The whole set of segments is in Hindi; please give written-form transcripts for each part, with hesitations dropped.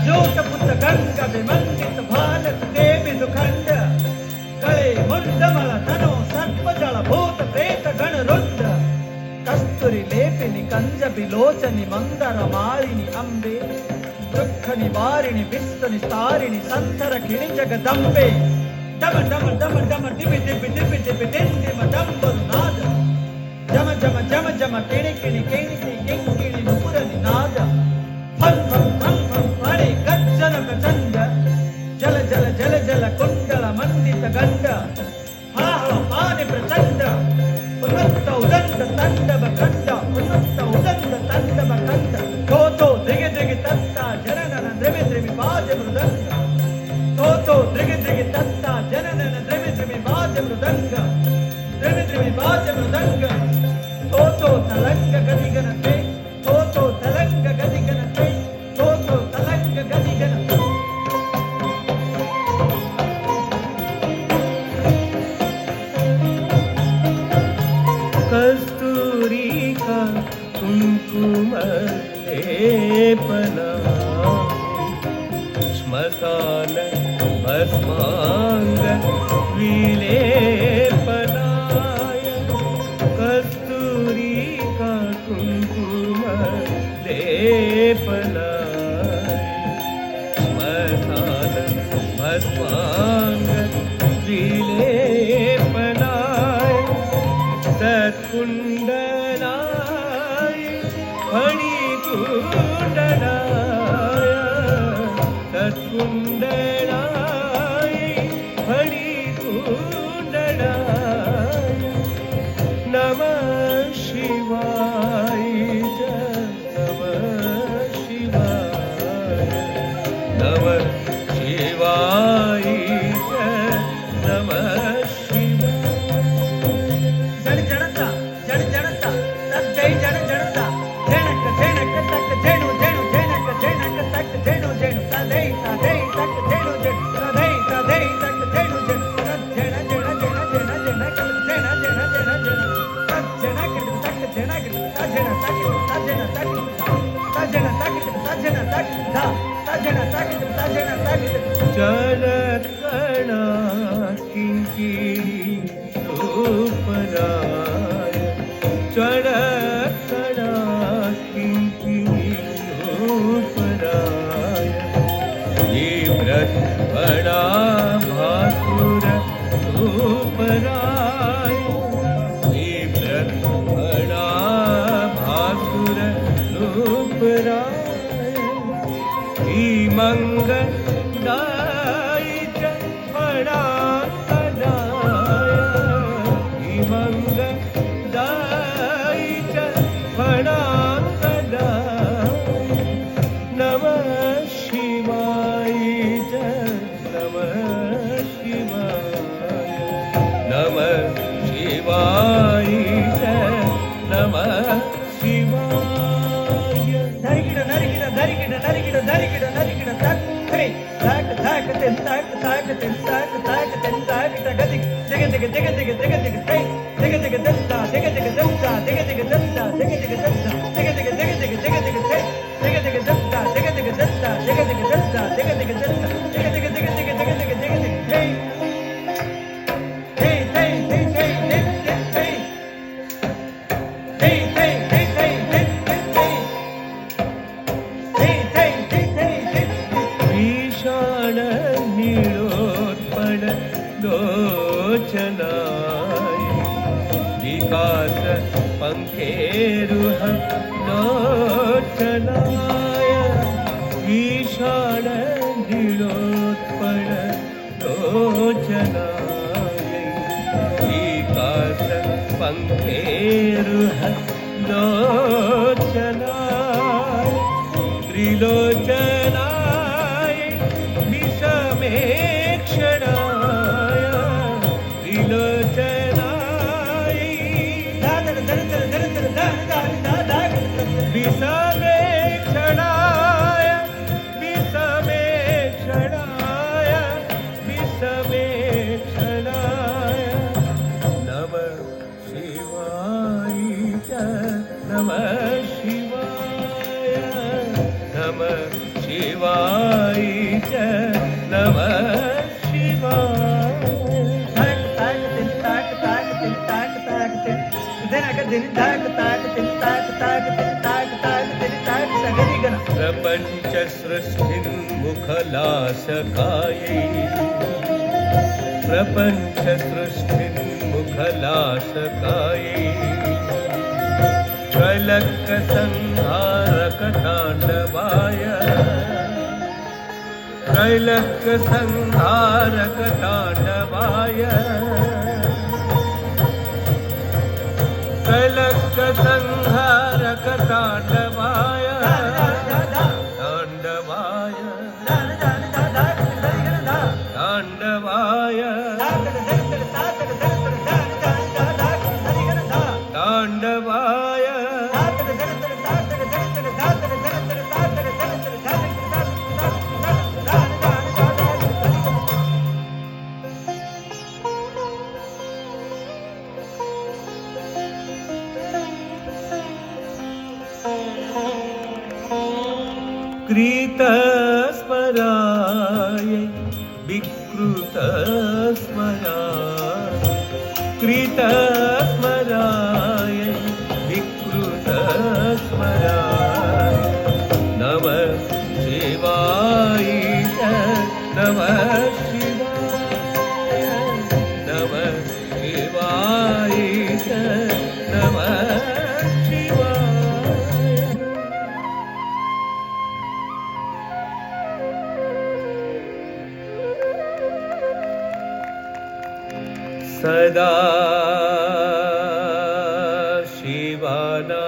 ज्योत पुत गंगा विमंडित भालक देवी दुखंड गळे मुंडमळ तनो सर्प जळ भूत प्रेत गण रुंड कस्तुरी लेपिनि कंज बिलोचनि मंदर मालिनि अंबे दुःख निवारिणि विश्व निस्तारिणि संतर खिणि जगदंबे डम डम डम डम डिबि डिबि डिबि डिबि डिम डिम डंबरु नाद जम जम जम जम Kini Kini Kini Kini Kini Nupur Ninad fun fun fun fun फणि गज्जन प्रचंड जल जल जल जल कुंडल मंडित गंड हळ पानि प्रचंड उन्नत उदंड तंडव खंड उन्नत उदंड तंडव खंड तो दिग दिग तत्ता जननन द्रवि द्रवि बाज मृदंग तो दिग दिग तत्ता जननन द्रवि द्रवि बाज मृदंग द्रवि द्रवि बाज मृदंग तो तलंग गदिगनते तो तलंग गदिगनते तो तलंग गदिगनते कस्तूरी का कुंकुम लेपना श्मशान भस्मांग विलेपनाय कस्तूरी का कुंकुम लेपनाय श्मशान भस्मांग विलेपनाय सत्कुंडलाय फणिकुंडलाय सत्कुंडलाय फणिकुंडलाय नमः शिवाय नमः शिवाय नमः शिवाय नमः चलकणा किंकिणी रूपराय चलकणा किंकिणी रूपराय व्रतपणा भासुर रूपराय व्रतपणा भासुर रूपराय मंगलाय फणाकलाय मंगलाय फणाकलाय नमः शिवाय नमः शिवाय नमः शिवाय नमः शिवाय धरिगिड धरिगिड धरिगिड धरिगिड धरिगिड धरिगिड तक हे तक तक तिन तक तक तिन तक तक तिन तक तक दिग दिग दिग दिग दिग दिग दिग हे दिग दिग दत्ता दिग दिग दत्ता दिग दिग दत्ता दिग दिग दत्ता दिग दिग दिग दिग दिग दिग हे दिग दिग दत्ता दिग दिग दत्ता दिग दिग दत्ता दिग दिग दत्ता दिग दिग दिग दिग दिग दिग दिग हे हे हे हे हे हे हे भीषण नीलोत्पल लोचनाय विकास पंखेरुह लोचनाय भीषण नीलोत्पल लोचनाय विकास पंखेरुह लोचनाय त्रिलोचनाय विषमेक्षणाय त्रिलोचनाय विषमेक्षणाय विषमेक्षणाय विषमेक्षणाय नमः शिवाय नमः शिवाय नमः शिवाय च नमः शिवाय ताक ताक तिन ताक ताक तिन ताक ताक तिन धनक दिन ताक ताक तिन ताक ताक तिन ताक ताक तिन ताक सगरी गण प्रपंच सृष्टिं मुखलाशकायै प्रपंच सृष्टिं मुखलाशकायै कलक संहारक तांडवाय कलक संहारक तांडवाय कलक संहारक तांडवाय तांडवाय तांडवाय तांडवाय कृतस्मराय विकृतस्मराय कृतस्मराय विकृतस्मराय नमः शिवाय च नमः शिवाय नमः शिवाय च नमः शिवाय सदा शिवाना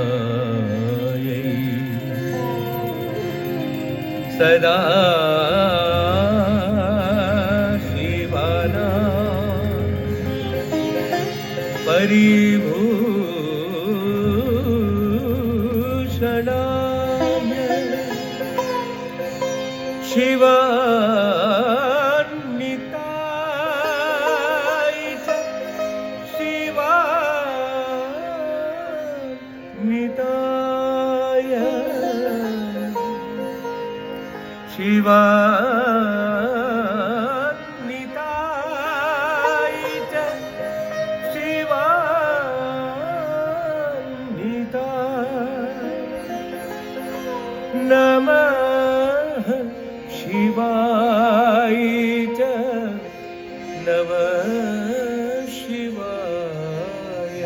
परिभूषणायै सदा शिवाना परिभूषणायै शिवान्विताय च शिवान्विताय शिवान्विताय च शिवान्विताय नमः शिवाय च नमः शिवाय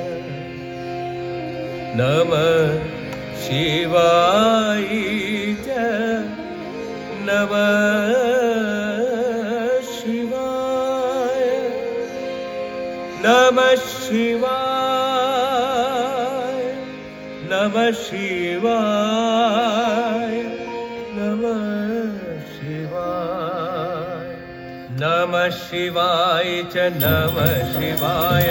नमः शिवाय च नमः शिवाय नमः शिवाय नमः शिवाय नमः शिवाय नमः शिवाय च नमः शिवाय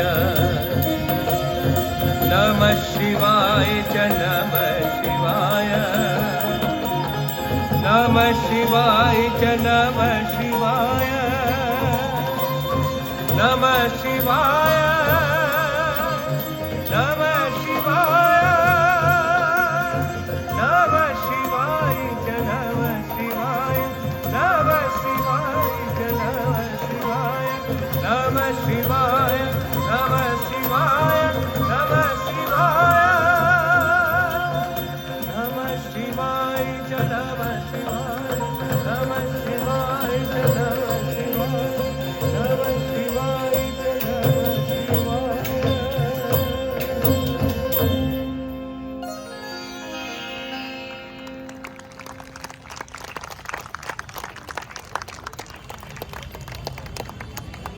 नमः शिवाय च नमः शिवाय नमः शिवाय च नमः शिवाय नमः शिवाय नमः शिवाय नमः शिवाय च नमः शिवाय नमः शिवाय च नमः शिवाय नमः शिवाय